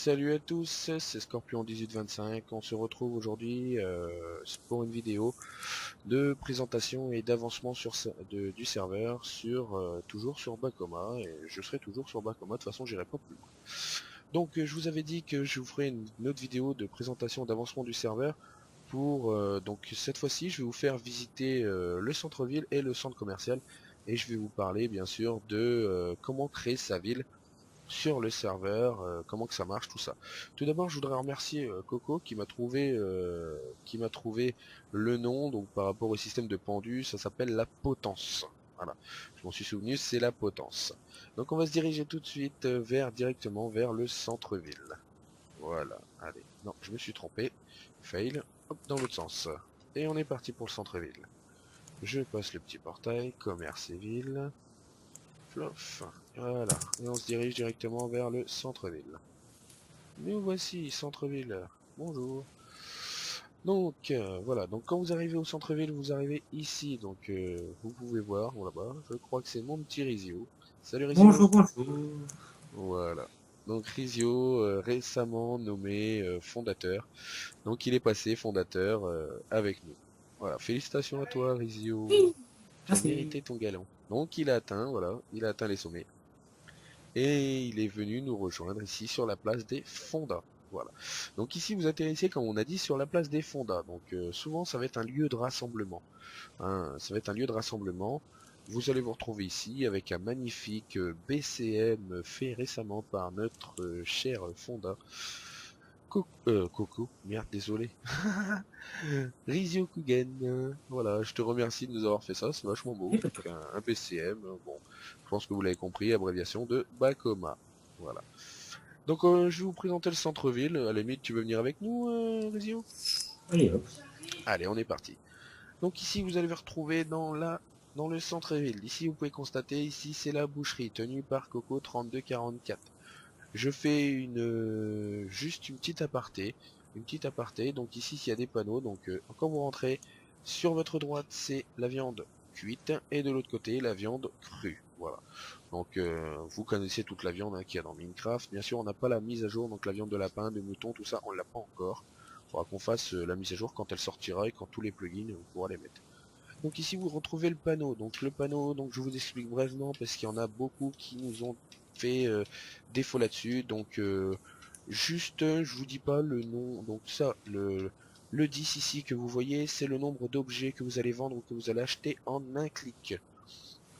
Salut à tous, c'est Scorpion 1825. On se retrouve aujourd'hui pour une vidéo de présentation et d'avancement du serveur toujours sur Bakoma, et je serai toujours sur Bakoma. De toute façon, j'irai pas plus loin. Donc, je vous avais dit que je vous ferai une autre vidéo de présentation d'avancement du serveur. Donc cette fois-ci, je vais vous faire visiter le centre-ville et le centre commercial, et je vais vous parler bien sûr de comment créer sa ville sur le serveur, comment que ça marche, tout ça. Tout d'abord, je voudrais remercier Coco qui m'a trouvé le nom, donc par rapport au système de pendu, ça s'appelle la potence. Voilà, je m'en suis souvenu, c'est la potence. Donc on va se diriger tout de suite directement vers le centre-ville. Voilà, allez, non, je me suis trompé, fail, hop, dans l'autre sens. Et on est parti pour le centre-ville. Je passe le petit portail, commerce et ville. Plof. Voilà. Et on se dirige directement vers le centre-ville. Nous voici, centre-ville. Bonjour. Donc, voilà. Donc, quand vous arrivez au centre-ville, vous arrivez ici. Donc, vous pouvez voir, là-bas, je crois que c'est mon petit Rizio. Salut Rizio. Bonjour, bonjour. Voilà. Donc, Rizio, récemment nommé fondateur. Donc, il est passé fondateur avec nous. Voilà. Félicitations à toi, Rizio. Tu as Merci. mérité ton galon. Donc, il a atteint, voilà, il a atteint les sommets. Et il est venu nous rejoindre ici sur la place des Fondas. Voilà. Donc ici vous atterrissez, comme on a dit, sur la place des Fondas. Donc souvent ça va être un lieu de rassemblement. Hein. Ça va être un lieu de rassemblement. Vous allez vous retrouver ici avec un magnifique BCM fait récemment par notre cher Fonda. Coco, merde, désolé. Rizio Kugen, voilà, je te remercie de nous avoir fait ça, c'est vachement beau. Et pas de Donc un BCM, bon, je pense que vous l'avez compris, abréviation de Bakoma. Voilà. Donc je vais vous présenter le centre-ville. À la limite, tu veux venir avec nous, Rizio? Allez hop. Allez, on est parti. Donc ici, vous allez vous retrouver dans le centre-ville. Ici, vous pouvez constater, ici, c'est la boucherie tenue par Coco 3244. Je fais juste une petite aparté. Une petite aparté. Donc ici, il y a des panneaux. Donc quand vous rentrez, sur votre droite, c'est la viande cuite. Et de l'autre côté, la viande crue. Voilà. Donc vous connaissez toute la viande qu'il y a dans Minecraft. Bien sûr, on n'a pas la mise à jour. Donc la viande de lapin, de mouton, tout ça, on l'a pas encore. Il faudra qu'on fasse la mise à jour quand elle sortira et quand tous les plugins, on pourra les mettre. Donc ici vous retrouvez le panneau. Donc le panneau, donc je vous explique brièvement parce qu'il y en a beaucoup qui nous ont fait défaut là-dessus. Donc juste, je vous dis pas le nom. Donc ça, le 10 ici que vous voyez, c'est le nombre d'objets que vous allez vendre ou que vous allez acheter en un clic.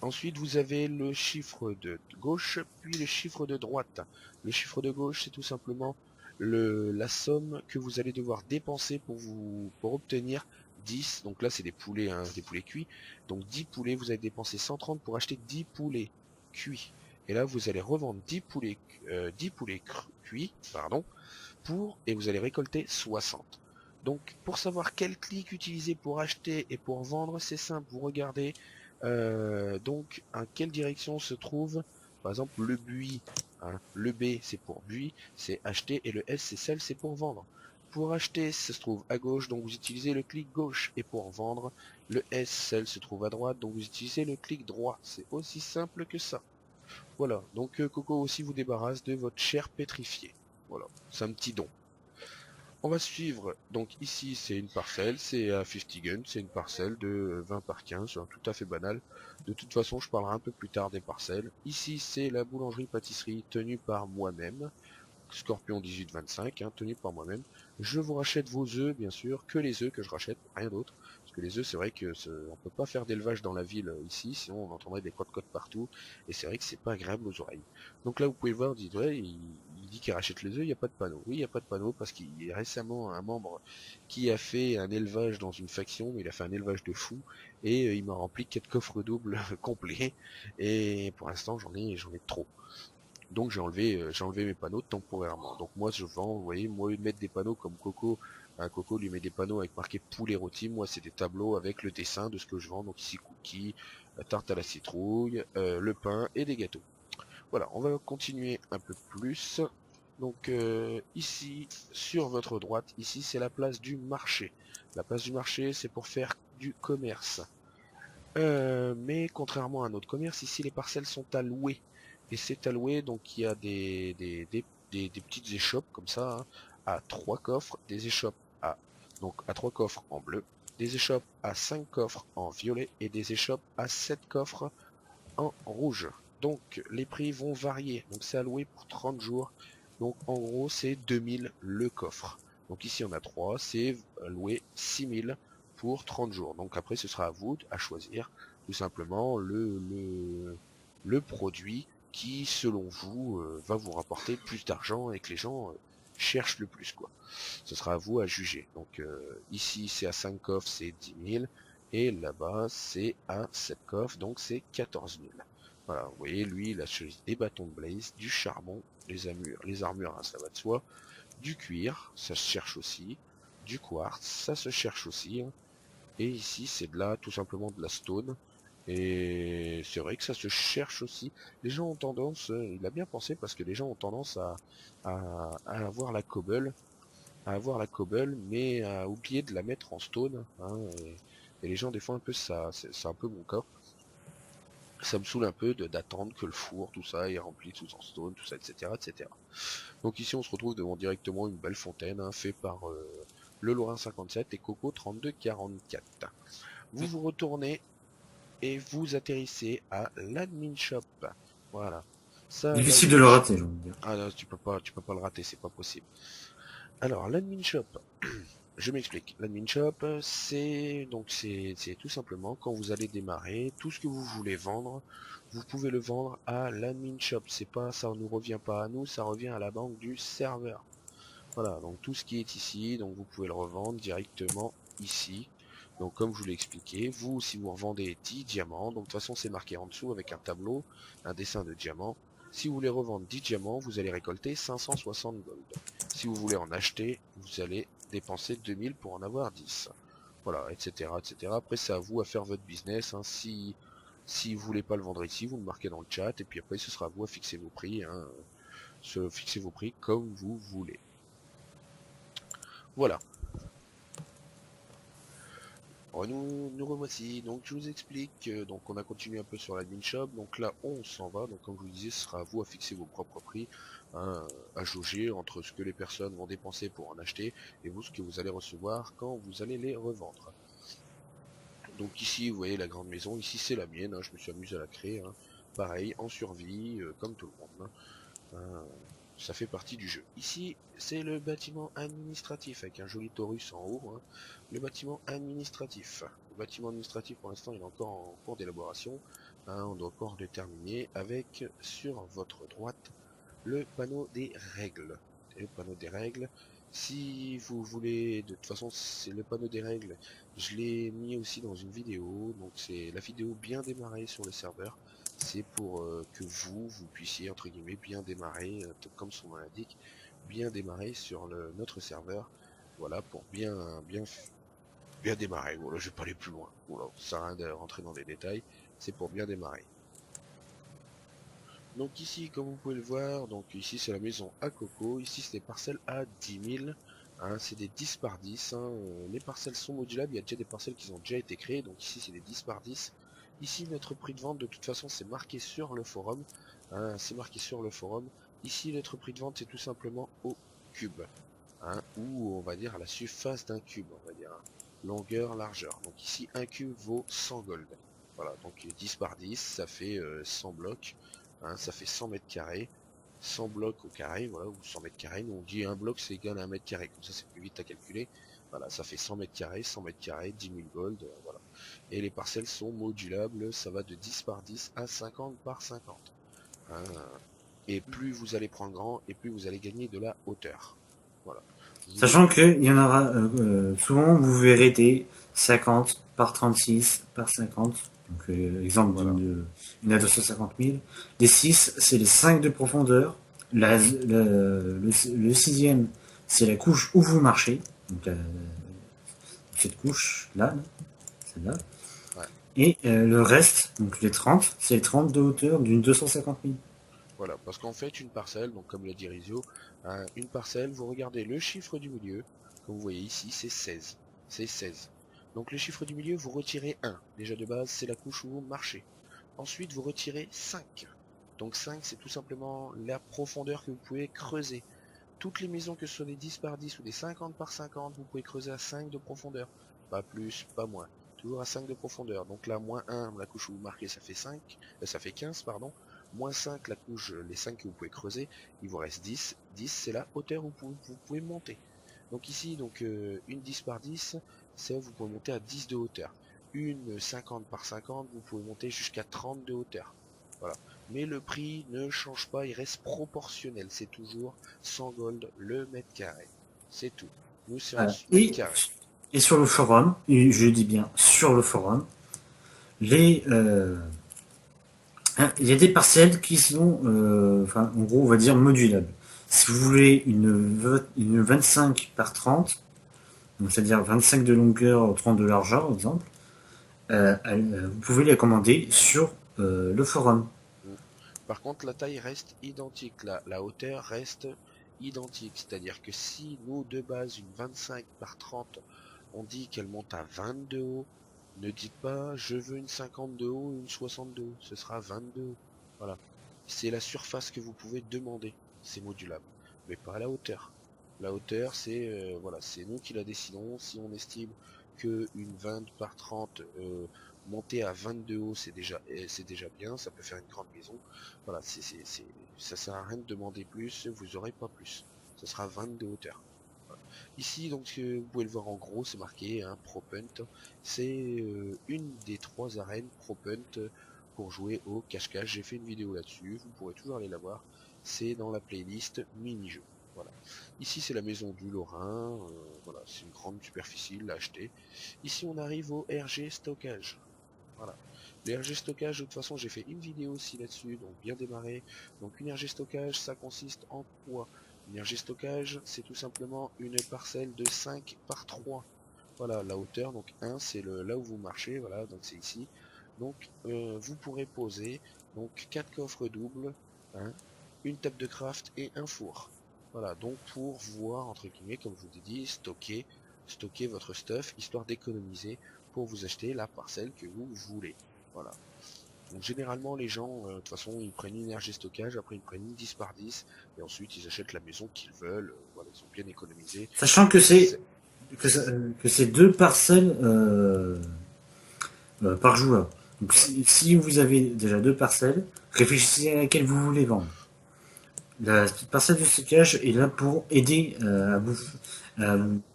Ensuite, vous avez le chiffre de gauche, puis le chiffre de droite. Le chiffre de gauche, c'est tout simplement la somme que vous allez devoir dépenser pour obtenir 10. Donc là, c'est des poulets, hein, des poulets cuits. Donc 10 poulets, vous allez dépenser 130 pour acheter 10 poulets cuits. Et là, vous allez revendre 10 poulets cuits, pardon, et vous allez récolter 60. Donc, pour savoir quel clic utiliser pour acheter et pour vendre, c'est simple. Vous regardez donc à quelle direction se trouve, par exemple, le buis. Hein. Le B, c'est pour buis, c'est acheter, et le S, c'est sel, c'est pour vendre. Pour acheter, ça se trouve à gauche, donc vous utilisez le clic gauche. Et pour vendre, le S, sel, se trouve à droite, donc vous utilisez le clic droit. C'est aussi simple que ça. Voilà, donc Coco aussi vous débarrasse de votre chair pétrifiée. Voilà, c'est un petit don. On va suivre, donc ici c'est une parcelle, c'est à 50 Gun, c'est une parcelle de 20 par 15, c'est tout à fait banal. De toute façon, je parlerai un peu plus tard des parcelles. Ici c'est la boulangerie-pâtisserie tenue par moi-même, Scorpion 1825, hein, tenu par moi-même. Je vous rachète vos œufs, bien sûr, que les œufs que je rachète, rien d'autre. Parce que les œufs, c'est vrai que on peut pas faire d'élevage dans la ville ici, sinon on entendrait des côtes partout. Et c'est vrai que c'est pas agréable aux oreilles. Donc là, vous pouvez voir, dites, ouais, il dit qu'il rachète les œufs, il n'y a pas de panneau. Oui, il n'y a pas de panneau parce qu'il y a récemment un membre qui a fait un élevage dans une faction, mais il a fait un élevage de fou, et il m'a rempli 4 coffres doubles complets. Et pour l'instant, j'en ai trop. Donc j'ai enlevé mes panneaux temporairement. Donc moi je vends, vous voyez, moi au lieu de mettre des panneaux comme Coco, Coco lui met des panneaux avec marqué poulet rôti, moi c'est des tableaux avec le dessin de ce que je vends, donc ici cookies, tarte à la citrouille, le pain et des gâteaux. Voilà, on va continuer un peu plus. Donc ici, sur votre droite, ici c'est la place du marché. La place du marché c'est pour faire du commerce. Mais contrairement à un autre commerce, ici les parcelles sont allouées. Et c'est alloué, donc il y a des des petites échoppes comme ça, hein, à 3 coffres, des échoppes à 3 coffres en bleu, des échoppes à 5 coffres en violet et des échoppes à 7 coffres en rouge. Donc les prix vont varier, donc c'est alloué pour 30 jours, donc en gros c'est 2000 le coffre. Donc ici on a 3, c'est alloué 6000 pour 30 jours. Donc après ce sera à vous à choisir tout simplement le produit qui selon vous va vous rapporter plus d'argent et que les gens cherchent le plus quoi. Ce sera à vous à juger. Donc ici c'est à 5 coffres c'est 10 000 et là-bas c'est à 7 coffres donc c'est 14 000. Voilà, vous voyez lui il a choisi des bâtons de blaze, du charbon, les armures hein, ça va de soi, du cuir, ça se cherche aussi, du quartz, ça se cherche aussi, hein. Et ici c'est de là tout simplement de la stone. Et c'est vrai que ça se cherche aussi. Les gens ont tendance, il a bien pensé parce que les gens ont tendance à avoir la cobble, mais à oublier de la mettre en stone. Hein, et les gens des fois un peu ça, c'est un peu mon cas. Ça me saoule un peu d'attendre que le four, tout ça, est rempli tout en stone, tout ça, etc., etc. Donc ici on se retrouve devant directement une belle fontaine, hein, fait par le Lorrain 57 et Coco 3244. Vous vous retournez et vous atterrissez à l'admin shop. Voilà. Ça, là, Difficile vous de le touchez. rater, j'ai envie de dire. Ah non, tu peux pas le rater, c'est pas possible. Alors, l'admin shop, je m'explique. L'admin shop, c'est tout simplement quand vous allez démarrer, tout ce que vous voulez vendre, vous pouvez le vendre à l'admin shop. C'est pas, ça ne nous revient pas à nous, ça revient à la banque du serveur. Voilà, donc tout ce qui est ici, donc vous pouvez le revendre directement ici. Donc comme je vous l'ai expliqué, vous si vous revendez 10 diamants, donc de toute façon c'est marqué en dessous avec un tableau, un dessin de diamants. Si vous voulez revendre 10 diamants, vous allez récolter 560 gold. Si vous voulez en acheter, vous allez dépenser 2000 pour en avoir 10. Voilà, etc. etc. Après c'est à vous à faire votre business. Hein. Si vous voulez pas le vendre ici, vous le marquez dans le chat et puis après ce sera à vous à fixer vos prix. Hein. Fixer vos prix comme vous voulez. Voilà. Alors nous revoici, donc je vous explique, donc on a continué un peu sur l'admin shop, donc là on s'en va, donc comme je vous disais, ce sera à vous à fixer vos propres prix, hein, à jauger entre ce que les personnes vont dépenser pour en acheter et vous ce que vous allez recevoir quand vous allez les revendre. Donc ici vous voyez la grande maison, ici c'est la mienne, hein, je me suis amusé à la créer, hein, pareil, en survie, comme tout le monde. Hein. Ça fait partie du jeu. Ici, c'est le bâtiment administratif avec un joli Taurus en haut. Hein. Le bâtiment administratif. Le bâtiment administratif, pour l'instant, il est encore en cours d'élaboration. Hein, on doit encore le terminer avec, sur votre droite, le panneau des règles. Et le panneau des règles. Si vous voulez, de toute façon, c'est le panneau des règles. Je l'ai mis aussi dans une vidéo. Donc, c'est la vidéo bien démarrée sur le serveur. C'est pour que vous puissiez, entre guillemets, bien démarrer, comme son nom l'indique, bien démarrer sur notre serveur. Voilà, pour bien démarrer. Voilà, je vais pas aller plus loin. Voilà, ça sert à rien de rentrer dans des détails. C'est pour bien démarrer. Donc ici, comme vous pouvez le voir, donc ici c'est la maison à Coco. Ici c'est des parcelles à 10 000. Hein, c'est des 10 par 10. Hein. Les parcelles sont modulables. Il y a déjà des parcelles qui ont déjà été créées. Donc ici c'est des 10 par 10. Ici notre prix de vente, de toute façon, c'est marqué sur le forum. Hein, c'est marqué sur le forum. Ici notre prix de vente, c'est tout simplement au cube. Hein, ou on va dire à la surface d'un cube, on va dire. Hein. Longueur, largeur. Donc ici un cube vaut 100 gold. Voilà, donc 10 par 10, ça fait 100 blocs. Hein, ça fait 100 mètres carrés, 100 blocs au carré, voilà, ou 100 mètres carrés. Nous on dit un bloc c'est égal à un mètre carré, comme ça c'est plus vite à calculer. Voilà, ça fait 100 mètres carrés, 100 mètres carrés, 10 000 gold, voilà. Et les parcelles sont modulables, ça va de 10 par 10 à 50 par 50. Hein, et plus vous allez prendre grand, et plus vous allez gagner de la hauteur. Voilà. Sachant qu'il y en aura, souvent vous verrez des 50 par 36 par 50. Donc, exemple Voilà. une à 250 000. Les 6, c'est les 5 de profondeur. Le sixième, c'est la couche où vous marchez. Donc, cette couche-là, celle-là. Ouais. Et le reste, donc les 30, c'est les 30 de hauteur d'une 250 000. Voilà, parce qu'en fait, une parcelle, donc comme l'a dit Rizio, hein, une parcelle, vous regardez le chiffre du milieu, comme vous voyez ici, c'est 16. C'est 16. Donc le chiffre du milieu, vous retirez 1. Déjà de base, c'est la couche où vous marchez. Ensuite, vous retirez 5. Donc 5 c'est tout simplement la profondeur que vous pouvez creuser. Toutes les maisons, que ce soit des 10 par 10 ou des 50 par 50, vous pouvez creuser à 5 de profondeur. Pas plus, pas moins. Toujours à 5 de profondeur. Donc là, moins 1, la couche où vous marquez, ça fait 5, ça fait 15, pardon. Moins 5, la couche, les 5 que vous pouvez creuser, il vous reste 10. 10, c'est la hauteur où vous pouvez monter. Donc ici, une 10 par 10, c'est vous pouvez monter à 10 de hauteur. Une 50 par 50, vous pouvez monter jusqu'à 30 de hauteur. Voilà. Mais le prix ne change pas, il reste proportionnel. C'est toujours 100 gold le mètre carré. C'est tout. Nous, c'est en Voilà. mètre carré. Et sur le forum, et je dis bien sur le forum, les, il y a des parcelles qui sont, enfin, en gros, on va dire modulables. Si vous voulez une 25 par 30, donc c'est-à-dire 25 de longueur, 30 de largeur, par exemple, vous pouvez les commander sur le forum. Par contre, la taille reste identique. La hauteur reste identique. C'est-à-dire que si nous, de base, une 25 par 30, on dit qu'elle monte à 20 de haut, ne dites pas je veux une 50 de haut ou une 60 de haut. Ce sera 20 de haut. Voilà. C'est la surface que vous pouvez demander. C'est modulable. Mais pas la hauteur. La hauteur, c'est voilà, c'est nous qui la décidons. Si on estime que une 20 par 30 monter à 20 de haut, c'est déjà bien. Ça peut faire une grande maison. Voilà, ça sert à rien de demander plus. Vous aurez pas plus. Ce sera 20 de hauteur. Voilà. Ici, donc, vous pouvez le voir en gros, c'est marqué hein, ProPunt. C'est une des 3 arènes ProPunt pour jouer au cache-cache. J'ai fait une vidéo là-dessus, vous pourrez toujours aller la voir. C'est dans la playlist mini-jeux. Voilà. Ici, c'est la maison du Lorrain. Voilà, c'est une grande superficie, il l'a acheté. Ici, on arrive au RG stockage. Voilà. Le RG stockage, de toute façon, j'ai fait une vidéo aussi là-dessus, donc bien démarré. Donc une RG stockage, ça consiste en quoi? Une RG stockage, c'est tout simplement une parcelle de 5 par 3. Voilà, la hauteur, donc 1, c'est là où vous marchez, voilà, donc c'est ici. Donc vous pourrez poser donc 4 coffres doubles, hein, une table de craft et un four. Voilà, donc pour voir, entre guillemets, comme je vous ai dit, stocker votre stuff, histoire d'économiser pour vous acheter la parcelle que vous voulez. Voilà. Donc généralement les gens, de toute façon, ils prennent une énergie stockage, après ils prennent une 10 par 10, et ensuite ils achètent la maison qu'ils veulent, voilà, ils ont bien économisé. Sachant que C'est- que c'est 2 parcelles par joueur. Donc Voilà. si vous avez déjà 2 parcelles, réfléchissez à laquelle vous voulez vendre. La parcelle de stockage est là pour aider à,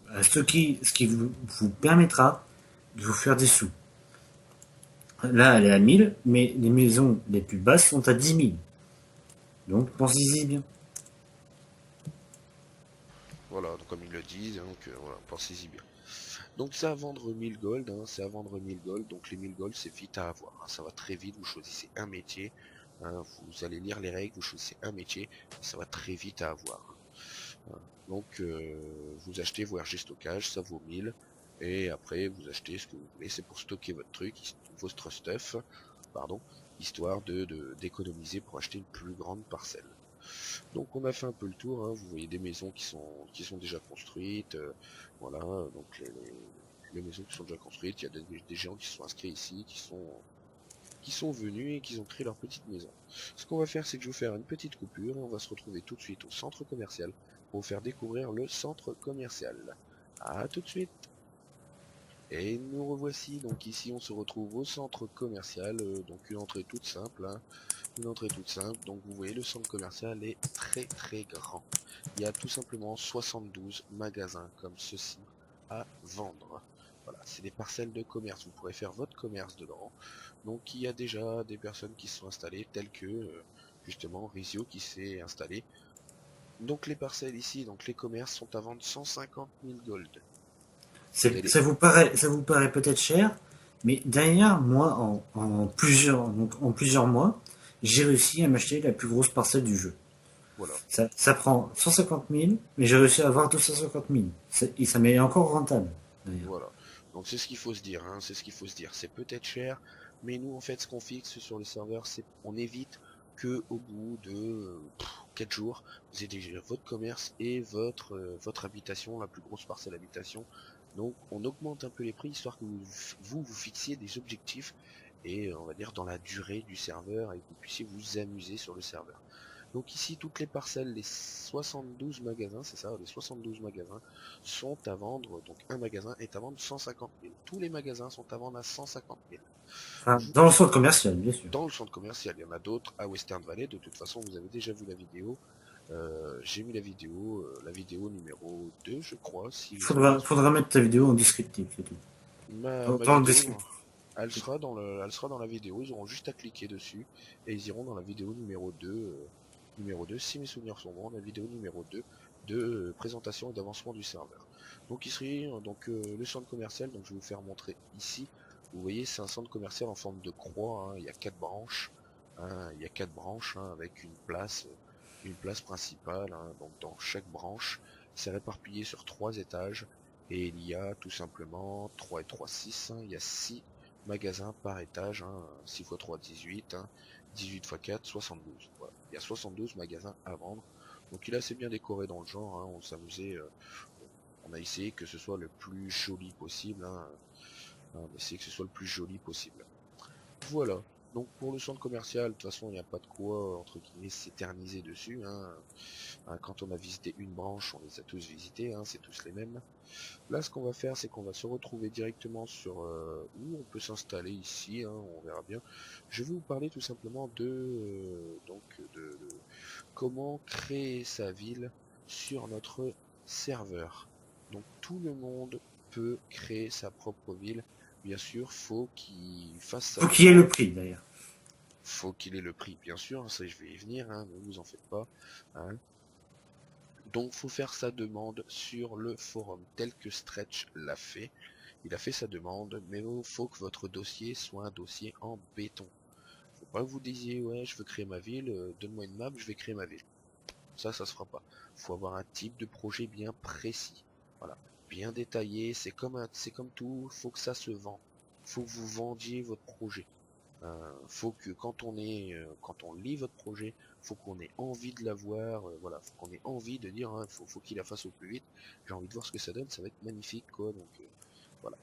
à stocker ce qui vous permettra de vous faire des sous. Là, elle est à 1000, mais les maisons les plus basses sont à 10 000. Donc, pensez-y bien. Voilà, donc comme ils le disent, donc voilà, pensez-y bien. Donc c'est à vendre 1000 gold, hein, c'est à vendre 1000 gold, donc les 1000 gold c'est vite à avoir, hein, ça va très vite, vous choisissez un métier, hein, vous allez lire les règles, vous choisissez un métier, ça va très vite à avoir. Hein. Voilà. Donc vous achetez vos RG stockage, ça vaut 1000, et après vous achetez ce que vous voulez, c'est pour stocker votre truc, votre stuff, pardon, histoire d'économiser pour acheter une plus grande parcelle. Donc on a fait un peu le tour, hein. Vous voyez des maisons qui sont déjà construites, voilà, donc les maisons qui sont déjà construites, il y a des gens qui se sont inscrits ici, qui sont venus et qui ont créé leur petite maison. Ce qu'on va faire, c'est que je vais vous faire une petite coupure et on va se retrouver tout de suite au centre commercial pour vous faire découvrir le centre commercial. À tout de suite. Et nous revoici, donc ici on se retrouve au centre commercial, donc une entrée toute simple, hein. Une entrée toute simple, donc vous voyez le centre commercial est très très grand. Il y a tout simplement 72 magasins comme ceci à vendre. Voilà, c'est des parcelles de commerce, vous pourrez faire votre commerce dedans. Donc il y a déjà des personnes qui se sont installées, telles que justement Rizio qui s'est installé. Donc les parcelles ici, donc les commerces sont à vendre 150 000 gold. Ça vous paraît peut-être cher, mais derrière, moi, en plusieurs mois, j'ai réussi à m'acheter la plus grosse parcelle du jeu. Voilà. Ça prend 150 000, mais j'ai réussi à avoir 250 000. Et ça m'est encore rentable, d'ailleurs. Voilà. Donc c'est ce qu'il faut se dire, hein, c'est ce qu'il faut se dire. C'est peut-être cher, mais nous en fait ce qu'on fixe sur le serveur, c'est on évite que au bout de 4 jours, vous ayez déjà votre commerce et votre habitation, la plus grosse parcelle d'habitation. Donc on augmente un peu les prix histoire que vous fixiez des objectifs et on va dire dans la durée du serveur et que vous puissiez vous amuser sur le serveur. Donc ici, toutes les parcelles, les 72 magasins, c'est ça, les 72 magasins sont à vendre, donc un magasin est à vendre 150 000. Tous les magasins sont à vendre à 150 000. Enfin, dans le centre commercial, bien sûr. Dans le centre commercial, il y en a d'autres à Western Valley, de toute façon vous avez déjà vu la vidéo. J'ai mis la vidéo numéro 2, je crois. Si vous avez... Faudra mettre ta vidéo en descriptif, c'est tout. ma Dans le vidéo, descriptif. elle sera dans la vidéo, ils auront juste à cliquer dessus, et ils iront dans la vidéo numéro 2, si mes souvenirs sont bons, la vidéo numéro 2 de présentation et d'avancement du serveur. Donc ici, le centre commercial, donc je vais vous faire montrer ici. Vous voyez, c'est un centre commercial en forme de croix, hein, il y a 4 branches, hein, il y a 4 branches, hein, avec une place principale, hein, donc dans chaque branche, c'est réparpillé sur 3 étages, et il y a tout simplement 3 et 3, 6, hein, il y a 6 magasins par étage, hein, 6 x 3, 18, hein, 18 x 4, 72. Voilà. Il y a 72 magasins à vendre. Donc il est assez bien décoré dans le genre, hein, on s'amusait, on a essayé que ce soit le plus joli possible, hein, on a essayé que ce soit le plus joli possible. Voilà. Donc pour le centre commercial, de toute façon il n'y a pas de quoi entre guillemets s'éterniser dessus, hein. Quand on a visité une branche, on les a tous visités, hein, c'est tous les mêmes. Là, ce qu'on va faire, c'est qu'on va se retrouver directement sur où on peut s'installer ici, hein, on verra bien. Je vais vous parler tout simplement de comment créer sa ville sur notre serveur. Donc tout le monde peut créer sa propre ville. Bien sûr, faut qu'il fasse sa Faut qu'il y ait demande. le prix, d'ailleurs. Faut qu'il ait le prix, bien sûr, ça je vais y venir, hein, ne vous en faites pas. Hein. Donc faut faire sa demande sur le forum tel que Stretch l'a fait. Il a fait sa demande, mais il faut que votre dossier soit un dossier en béton. Faut pas que vous disiez ouais je veux créer ma ville, donne-moi une map, je vais créer ma ville. Ça se fera pas. Faut avoir un type de projet bien précis. Voilà. Bien détaillé, c'est comme tout, faut que ça se vend. Faut que vous vendiez votre projet. Faut que quand on lit votre projet, faut qu'on ait envie de l'avoir, voilà, faut qu'on ait envie de dire, hein, faut qu'il la fasse au plus vite. J'ai envie de voir ce que ça donne, ça va être magnifique, quoi. Donc voilà.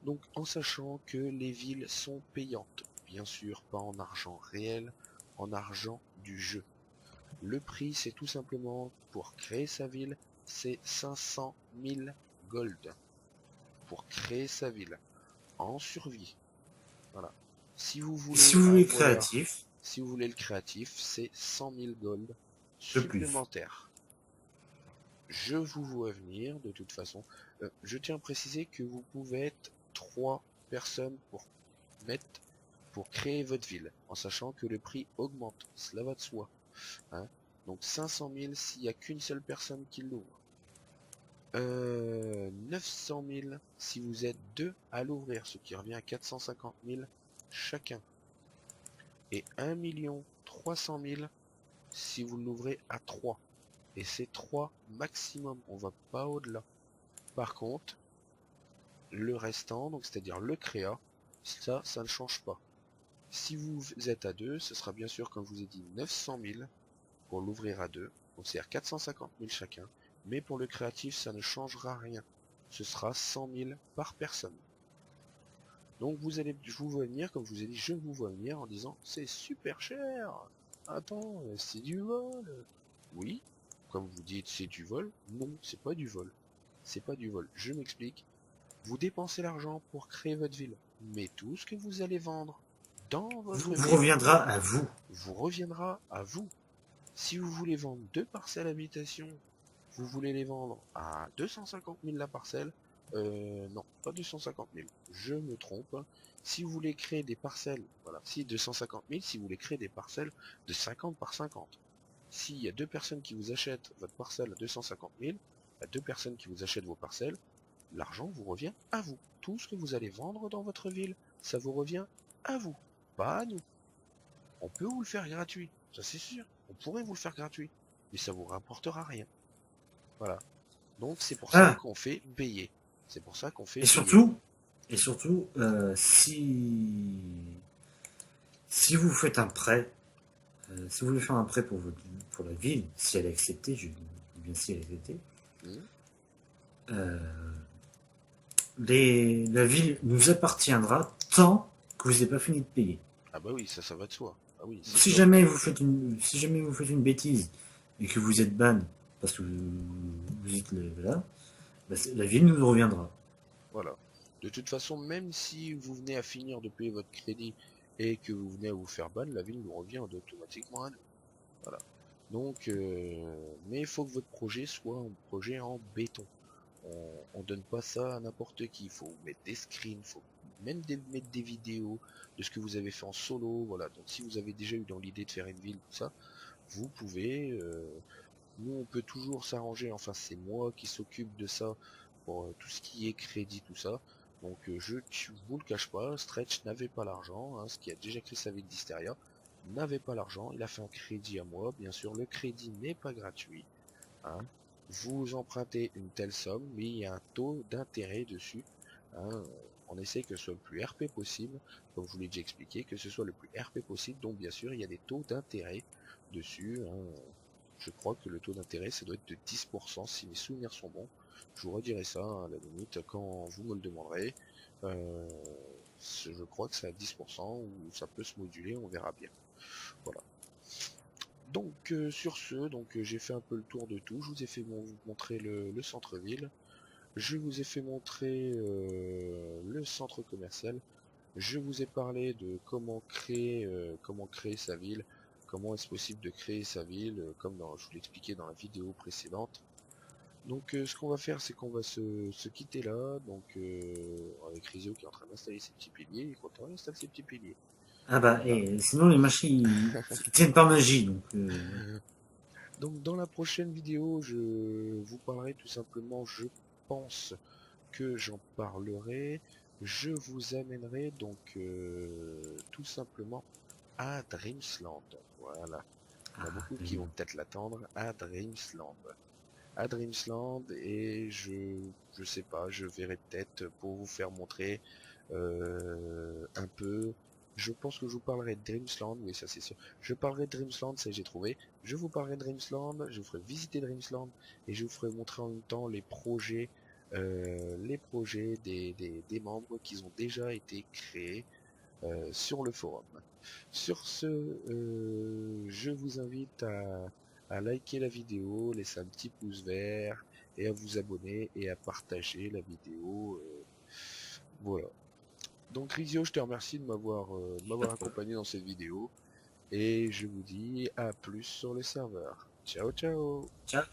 Donc en sachant que les villes sont payantes, bien sûr, pas en argent réel, en argent du jeu. Le prix, c'est tout simplement pour créer sa ville, c'est 500 000 gold pour créer sa ville en survie. Voilà. Si vous Et si voulez vous voulez avoir, créatif, si vous voulez le créatif, c'est 100 000 gold de plus. supplémentaires. Je vous vois venir, de toute façon. Je tiens à préciser que vous pouvez être 3 personnes pour créer votre ville, en sachant que le prix augmente, cela va de soi. Hein. Donc 500 000 s'il n'y a qu'une seule personne qui l'ouvre. 900 000 si vous êtes 2 à l'ouvrir, ce qui revient à 450 000 chacun. Et 1 300 000 si vous l'ouvrez à 3. Et c'est 3 maximum, on va pas au-delà. Par contre, le restant, donc c'est-à-dire le créa, ça ne change pas. Si vous êtes à 2, ce sera bien sûr, comme je vous ai dit, 900 000 pour l'ouvrir à 2, donc c'est-à-dire 450 000 chacun. Mais pour le créatif, ça ne changera rien. Ce sera 100 000 par personne. Donc je vous vois venir, comme je vous ai dit, je vous vois venir en disant c'est super cher. Attends, c'est du vol. Oui, comme vous dites, c'est du vol. Non, c'est pas du vol. C'est pas du vol. Je m'explique. Vous dépensez l'argent pour créer votre ville, mais tout ce que vous allez vendre dans votre Vous ville reviendra à vous. vous reviendra à vous. Si vous voulez vendre 2 parcelles habitation, vous voulez les vendre à 250 000 la parcelle, non, pas 250 000, je me trompe. Si vous voulez créer des parcelles, voilà, si 250 000, si vous voulez créer des parcelles de 50 par 50, s'il y a 2 personnes qui vous achètent votre parcelle à 250 000, à 2 personnes qui vous achètent vos parcelles, l'argent vous revient à vous. Tout ce que vous allez vendre dans votre ville, ça vous revient à vous, pas à nous. On peut vous le faire gratuit, ça c'est sûr. On pourrait vous le faire gratuit, mais ça vous rapportera rien. Voilà. Donc c'est pour ça Ah, qu'on fait payer. C'est pour ça qu'on fait et payer. surtout, si vous faites un prêt, si vous voulez faire un prêt pour la ville, si elle est acceptée, je dis bien si elle est acceptée, Hmm. la ville nous appartiendra tant que vous n'avez pas fini de payer. Ah bah oui, ça va de soi. Ah oui, c'est Si sûr. jamais vous faites une bêtise et que vous êtes ban parce que vous êtes là, bah, la ville nous reviendra. Voilà. De toute façon, même si vous venez à finir de payer votre crédit et que vous venez à vous faire ban, la ville nous revient automatiquement à nous. Voilà. Donc, mais il faut que votre projet soit un projet en béton. On donne pas ça à n'importe qui. Il faut mettre des screens, faut même mettre des vidéos de ce que vous avez fait en solo. Voilà. Donc, si vous avez déjà eu dans l'idée de faire une ville, tout ça, vous pouvez. Nous, on peut toujours s'arranger. Enfin, c'est moi qui s'occupe de ça pour tout ce qui est crédit, tout ça. Donc, je vous le cache pas, Stretch n'avait pas l'argent, hein, ce qui a déjà créé sa ville d'Hysteria, n'avait pas l'argent. Il a fait un crédit à moi. Bien sûr, le crédit n'est pas gratuit. Hein. Vous empruntez une telle somme, mais il y a un taux d'intérêt dessus. Hein. On essaie que ce soit le plus RP possible, comme je vous l'ai déjà expliqué, que ce soit le plus RP possible. Donc, bien sûr, il y a des taux d'intérêt dessus. Hein. Je crois que le taux d'intérêt, ça doit être de 10%, si mes souvenirs sont bons. Je vous redirai ça, hein, à la limite, quand vous me le demanderez. Euh, je crois que c'est à 10%, ou ça peut se moduler, on verra bien. Voilà. Donc sur ce, j'ai fait un peu le tour de tout. Je vous ai fait montrer le centre-ville. Je vous ai fait montrer le centre commercial. Je vous ai parlé de comment créer sa ville, comment est-ce possible de créer sa ville, comme je vous l'ai expliqué dans la vidéo précédente. Donc ce qu'on va faire, c'est qu'on va se quitter là, avec Rizio qui est en train d'installer ses petits piliers, il est content, il installe ses petits piliers. Ah bah, Voilà. et sinon les machines ils tiennent par magie, donc Donc dans la prochaine vidéo, je vous parlerai tout simplement, je pense que j'en parlerai, je vous amènerai tout simplement à Dreamsland. Voilà. Il y en a beaucoup qui vont peut-être l'attendre à Dreamsland. À Dreamsland et je sais pas, je verrai peut-être pour vous faire montrer un peu. Je pense que je vous parlerai de Dreamsland, oui ça c'est sûr. Je parlerai de Dreamsland, ça j'ai trouvé. Je vous parlerai de Dreamsland, je vous ferai visiter Dreamsland et je vous ferai montrer en même temps les projets des membres qui ont déjà été créés sur le forum. Sur ce, je vous invite à liker la vidéo, laisser un petit pouce vert et à vous abonner et à partager la vidéo. Voilà. Donc Rizio, je te remercie de m'avoir accompagné dans cette vidéo et je vous dis à plus sur le serveur. Ciao ciao. ciao.